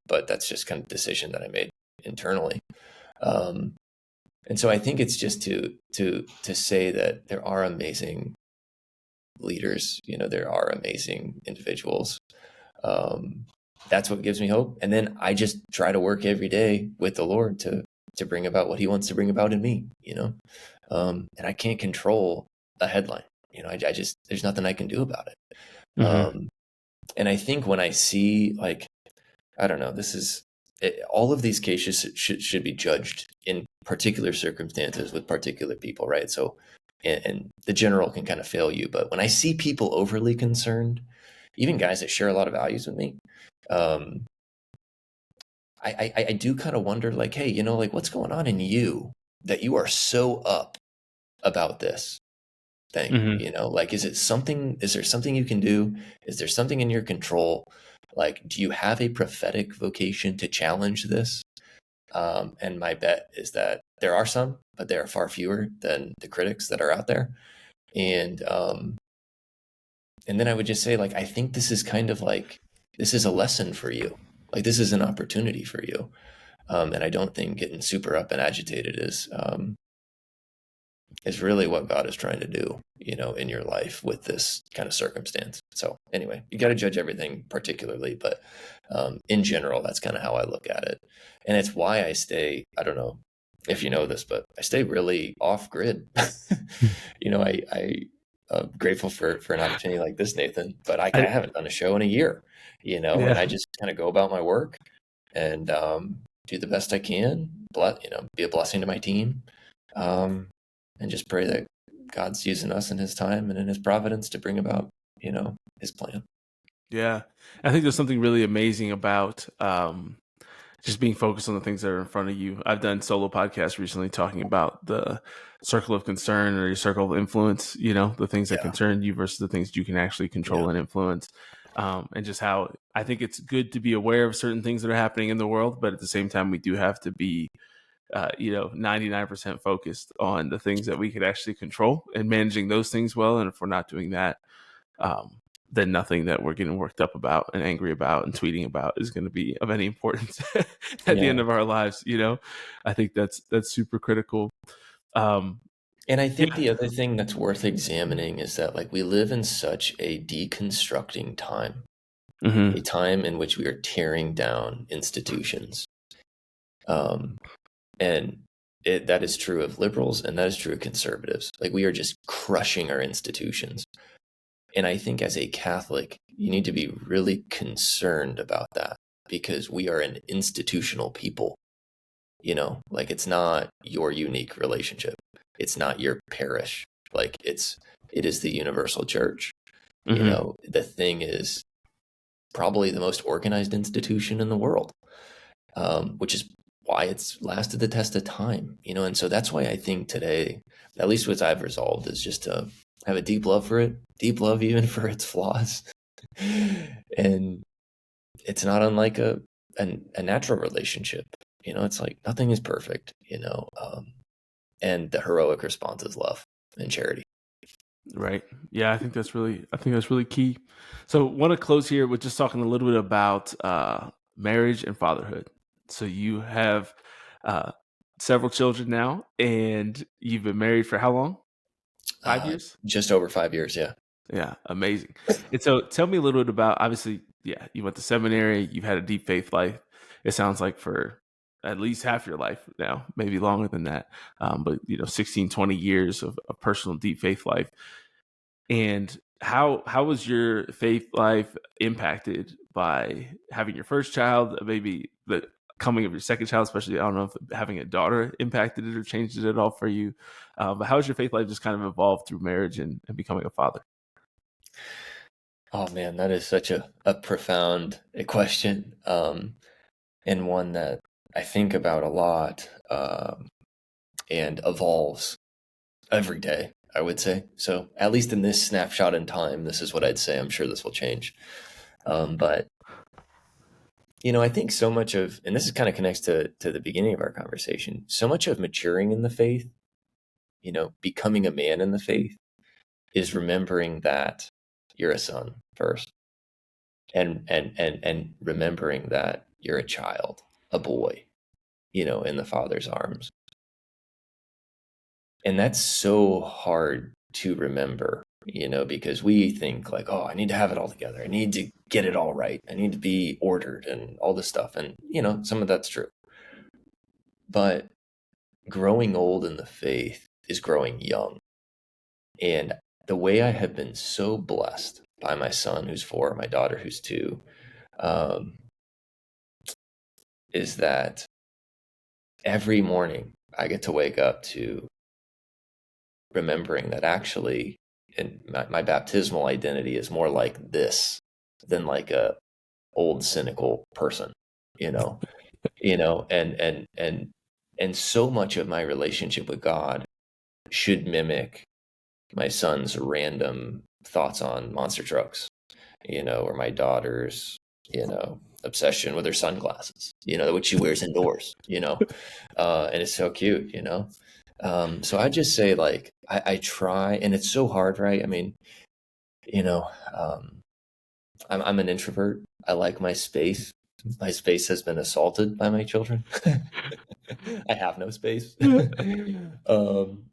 but that's just kind of decision that I made internally. Um, and so I think it's just to say that there are amazing leaders, you know, there are amazing individuals. Um, that's what gives me hope. And then I just try to work every day with the Lord to bring about what He wants to bring about in me, you know. And I can't control a headline, you know. I just there's nothing I can do about it. Hmm. And I think when I see like I don't know, all of these cases should be judged in particular circumstances with particular people, right? So, and the general can kind of fail you, but when I see people overly concerned, even guys that share a lot of values with me, um, I do kind of wonder, like, hey, you know, like what's going on in you that you are so up about this thing? Hmm. You know, like, is there something you can do? Is there something in your control? Like, do you have a prophetic vocation to challenge this? And my bet is that there are some, but they are far fewer than the critics that are out there. And and then I would just say, like, I think this is kind of like this is a lesson for you. Like, this is an opportunity for you. And I don't think getting super up and agitated is really what God is trying to do, you know, in your life with this kind of circumstance. So anyway, you got to judge everything particularly, but in general, that's kind of how I look at it. And it's why I stay, I don't know if you know this, but I stay really off grid. You know, I'm grateful for an opportunity like this, Nathan, but I I, haven't done a show in a year, you know, and yeah. I just kind of go about my work and do the best I can, you know, be a blessing to my team. Um, and just pray that God's using us in His time and in His providence to bring about, you know, His plan. Yeah. I think there's something really amazing about just being focused on the things that are in front of you. I've done solo podcasts recently talking about the circle of concern or your circle of influence, you know, the things that Yeah, concern you versus the things you can actually yeah, control and influence. And just how I think it's good to be aware of certain things that are happening in the world, but at the same time, we do have to be, 99% focused on the things that we could actually control and managing those things well. And if we're not doing that, um, then nothing that we're getting worked up about and angry about and tweeting about is going to be of any importance at the yeah. end of our lives. You know, I think that's super critical. Um, And I think yeah. the other thing that's worth examining is that, like, we live in such a deconstructing time, a Hmm. time in which we are tearing down institutions. Um, and that is true of liberals and that is true of conservatives. Like, we are just crushing our institutions. And I think as a Catholic, you need to be really concerned about that because we are an institutional people. You know, like it's not your unique relationship. It's not your parish. Like it is the universal church. You Hmm. know, the thing is probably the most organized institution in the world, which is why it's lasted the test of time. You know, and so that's why I think today, at least what I've resolved, is just to have a deep love for it, deep love even for its flaws, and it's not unlike a natural relationship. You know, it's like nothing is perfect. You know, and the heroic response is love and charity. Right. Yeah, I think that's really key. So, want to close here with just talking a little bit about marriage and fatherhood. So, you have uh, several children now, and you've been married for how long? 5 years. Just over 5 years, yeah. Yeah, amazing. And so tell me a little bit about obviously, yeah, you went to seminary, you've had a deep faith life. It sounds like for at least half your life now, maybe longer than that. But 16, 20 years of personal deep faith life. And how was your faith life impacted by having your first child, maybe the coming of your second child, especially I don't know if having a daughter impacted it or changed it at all for you. But how has your faith life just kind of evolved through marriage and becoming a father? Oh man, that is such a profound question, and one that I think about a lot, and evolves every day, I would say. So, at least in this snapshot in time, this is what I'd say. I'm sure this will change. But, I think so much of, and this is kind of connects to the beginning of our conversation, so much of maturing in the faith, becoming a man in the faith is remembering that you're a son first, and remembering that you're a child, a boy, in the Father's arms. And that's so hard to remember, because we think like, oh, I need to have it all together. I need to get it all right. I need to be ordered and all this stuff. And, some of that's true. But growing old in the faith is growing young. And the way I have been so blessed by my son who's 4, my daughter who's 2, um, is that every morning I get to wake up to remembering that actually, and my baptismal identity is more like this than like a old cynical person, you know, and so much of my relationship with God should mimic my son's random thoughts on monster trucks, or my daughter's, obsession with her sunglasses, which she wears indoors, and it's so cute, so I just say like, I try, and it's so hard, right? I mean, you know, um, I'm an introvert. I like my space. My space has been assaulted by my children. I have no space. um,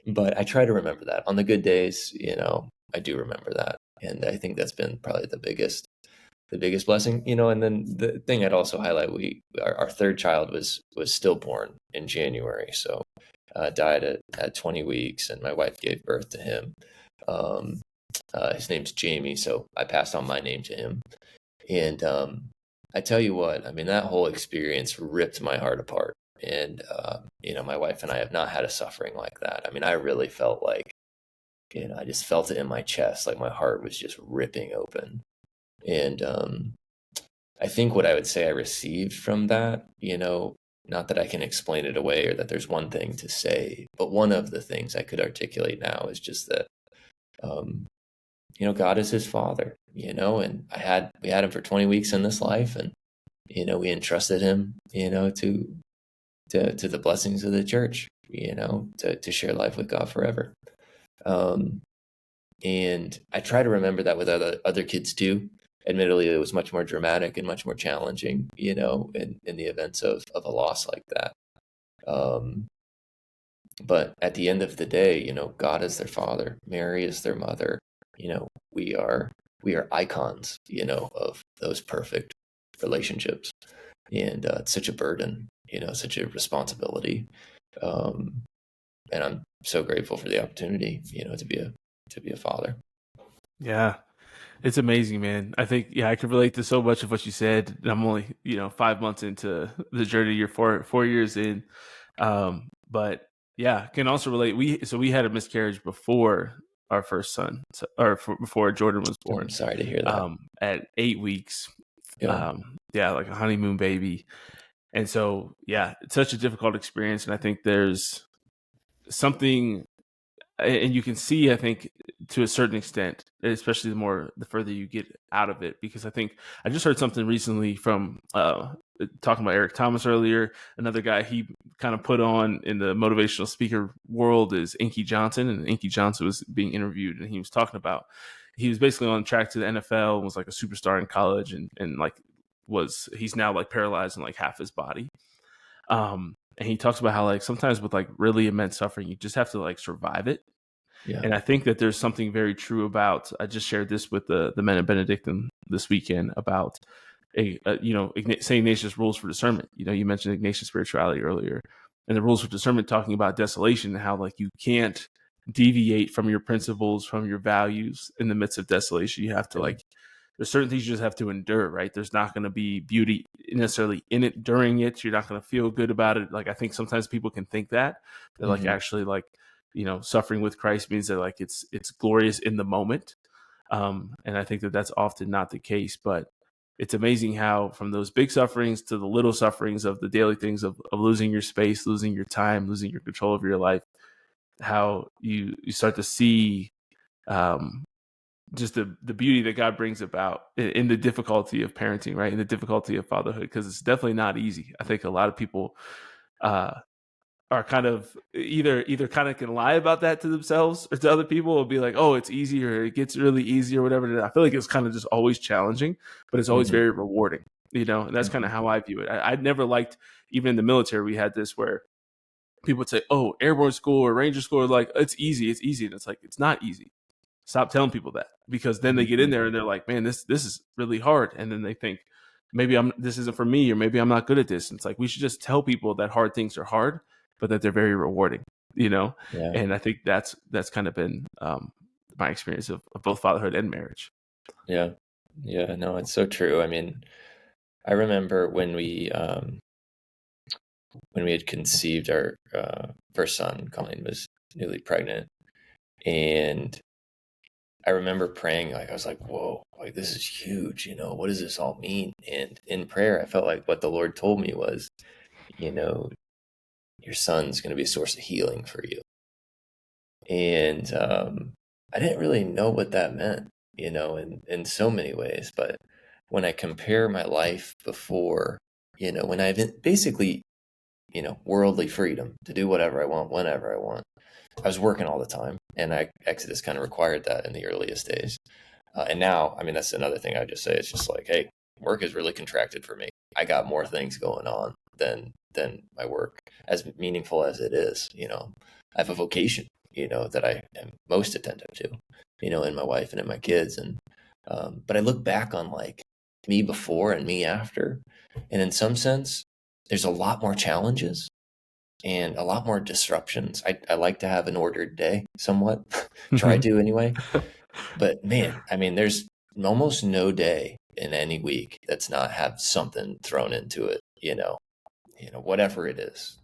but I try to remember that on the good days, I do remember that. And I think that's been probably the biggest blessing, and then the thing I'd also highlight, our third child was stillborn in January. So, died at 20 weeks, and my wife gave birth to him. Um, his name's Jamie, so I passed on my name to him. And I tell you what, I mean, that whole experience ripped my heart apart. And my wife and I have not had a suffering like that. I mean, I really felt like, I just felt it in my chest, like my heart was just ripping open. And I think what I would say I received from that, not that I can explain it away or that there's one thing to say, but one of the things I could articulate now is just that, um, God is his father, and we had him for 20 weeks in this life, and, we entrusted him, to the blessings of the church, to share life with God forever. And I try to remember that with other kids too. Admittedly, it was much more dramatic and much more challenging, in the events of a loss like that. Um, but at the end of the day, God is their father, Mary is their mother. We are icons, of those perfect relationships, and it's such a burden, such a responsibility. Um, and I'm so grateful for the opportunity, to be a father. Yeah. It's amazing, man. I think, yeah, I can relate to so much of what you said. I'm only, 5 months into the journey. You're 4 years in. But yeah, can also relate. We had a miscarriage before our first son, before Jordan was I'm born, sorry to hear that. at 8 weeks. Yeah. Yeah, like a honeymoon baby. And so, yeah, it's such a difficult experience. And I think there's something, and you can see, I think, to a certain extent, especially the further you get out of it, because I think I just heard something recently from talking about Eric Thomas earlier. Another guy he kind of put on in the motivational speaker world is Inky Johnson, and Inky Johnson was being interviewed, and he was talking about he was basically on track to the NFL and was like a superstar in college, and like he's now like paralyzed in like half his body. And he talks about how like sometimes with like really immense suffering, you just have to like survive it. Yeah. And I think that there's something very true about. I just shared this with the men at Benedictine this weekend about Saint Ignatius rules for discernment. You mentioned Ignatius spirituality earlier, and the rules for discernment talking about desolation and how like you can't deviate from your principles, from your values in the midst of desolation. You have to Yeah. like there's certain things you just have to endure, right? There's not going to be beauty necessarily in it during it. You're not going to feel good about it. Like I think sometimes people can think that like Hmm. actually like suffering with Christ means that like it's glorious in the moment. And I think that that's often not the case, but it's amazing how from those big sufferings to the little sufferings of the daily things of losing your space, losing your time, losing your control of your life, how you start to see um, just the beauty that God brings about in the difficulty of parenting, right? In the difficulty of fatherhood, because it's definitely not easy. I think a lot of people uh, are kind of either kind of can lie about that to themselves or to other people, will be like, oh, it's easy, or it gets really easy, or whatever. And I feel like it's kind of just always challenging, but it's always Hmm. very rewarding, and that's kind of how I view it. I'd never liked, even in the military, we had this where people would say, oh, airborne school or ranger school, like, it's easy. And it's like, it's not easy. Stop telling people that, because then they get in Hmm. there and they're like, man, this is really hard. And then they think, maybe this isn't for me, or maybe I'm not good at this. And it's like, we should just tell people that hard things are hard, but that they're very rewarding, Yeah. And I think that's kind of been my experience of both fatherhood and marriage. Yeah. Yeah. No, it's so true. I mean, I remember when we had conceived our first son. Colleen was newly pregnant, and I remember praying, like, I was like, whoa, like, this is huge, what does this all mean? And in prayer, I felt like what the Lord told me was, you know, your son's going to be a source of healing for you. And I didn't really know what that meant, in so many ways. But when I compare my life before, when I basically, worldly freedom to do whatever I want, whenever I want, I was working all the time. And Exodus kind of required that in the earliest days. And now, I mean, that's another thing I just say. It's just like, hey, work is really contracted for me. I got more things going on than my work, as meaningful as it is. I have a vocation, that I am most attentive to, in my wife and in my kids. And but I look back on, like, me before and me after, and in some sense, there's a lot more challenges and a lot more disruptions. I like to have an ordered day, somewhat. Try to anyway. But man, I mean, there's almost no day in any week that's not have something thrown into it, whatever it is,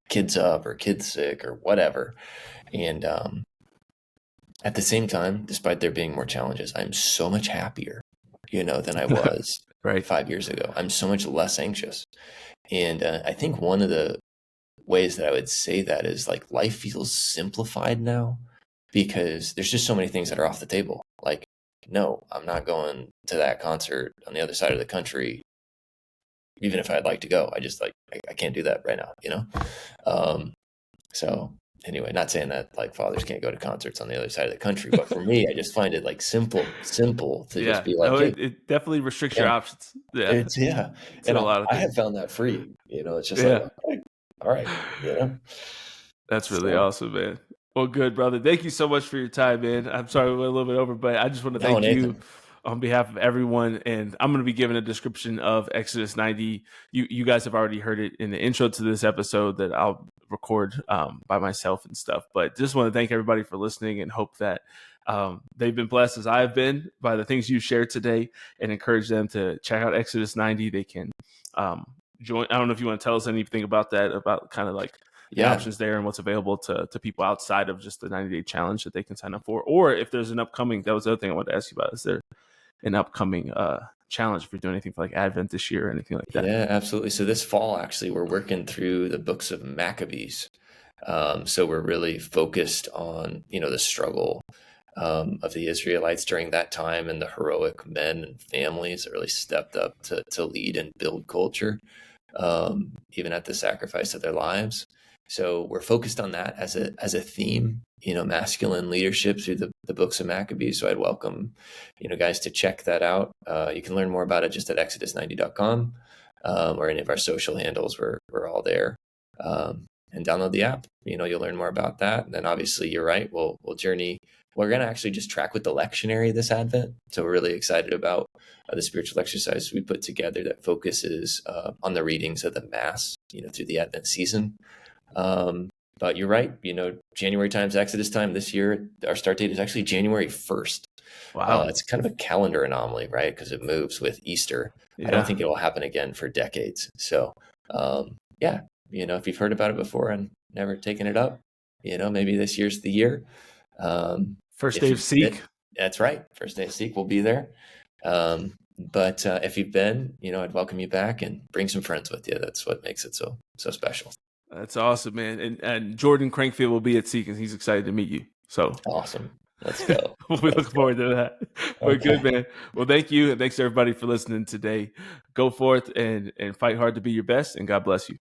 kids up or kids sick or whatever. And at the same time, despite there being more challenges, I'm so much happier, than I was Right. 5 years ago. I'm so much less anxious. And I think one of the ways that I would say that is, like, life feels simplified now because there's just so many things that are off the table. Like, no, I'm not going to that concert on the other side of the country, even if I'd like to go. I just, like, I can't do that right now. So anyway, not saying that, like, fathers can't go to concerts on the other side of the country, but for me, I just find it, like, simple to just Yeah. be No, like, hey, it definitely restricts your yeah, options. Yeah. it's, yeah. To And a lot of I have things. found that free, it's just like, Yeah. okay, all right, That's really so awesome, man. Well, good, brother. Thank you so much for your time, man. I'm sorry we went a little bit over, but I just want to no, thank you Nathan. on behalf of everyone. And I'm going to be giving a description of Exodus 90. You guys have already heard it in the intro to this episode that I'll record by myself and stuff. But just want to thank everybody for listening, and hope that they've been blessed as I've been by the things you shared today, and encourage them to check out Exodus 90. They can join. I don't know if you want to tell us anything about that, about kind of like the Yeah. options there and what's available to people outside of just the 90-day challenge that they can sign up for, or if there's an upcoming. That was the other thing I wanted to ask you about. Is there an upcoming challenge, if you're doing anything for like Advent this year or anything like that? Yeah, absolutely. So this fall, actually, we're working through the books of Maccabees. So we're really focused on, the struggle of the Israelites during that time, and the heroic men and families that really stepped up to lead and build culture, even at the sacrifice of their lives. So we're focused on that as a theme, masculine leadership through the books of Maccabees. So I'd welcome, guys to check that out. You can learn more about it just at exodus90.com, or any of our social handles. We're all there. And download the app. You'll learn more about that. And then obviously, you're right. We'll journey. We're going to actually just track with the lectionary this Advent. So we're really excited about the spiritual exercise we put together that focuses on the readings of the Mass, through the Advent season. But you're right. January times Exodus time this year, our start date is actually January 1st. Wow. It's kind of a calendar anomaly, right? Because it moves with Easter. I don't Yeah. think it will happen again for decades. So, yeah, if you've heard about it before and never taken it up, maybe this year's the year. First If day you of did, Seek. That's right. First day of Seek, we'll be there. But if you've been, I'd welcome you back and bring some friends with you. That's what makes it so special. That's awesome, man. And Jordan Crankfield will be at Seek, and he's excited to meet you. So Awesome. Let's go. we'll be looking forward to that. But Okay. good, man. Well, thank you, and thanks everybody for listening today. Go forth and fight hard to be your best, and God bless you.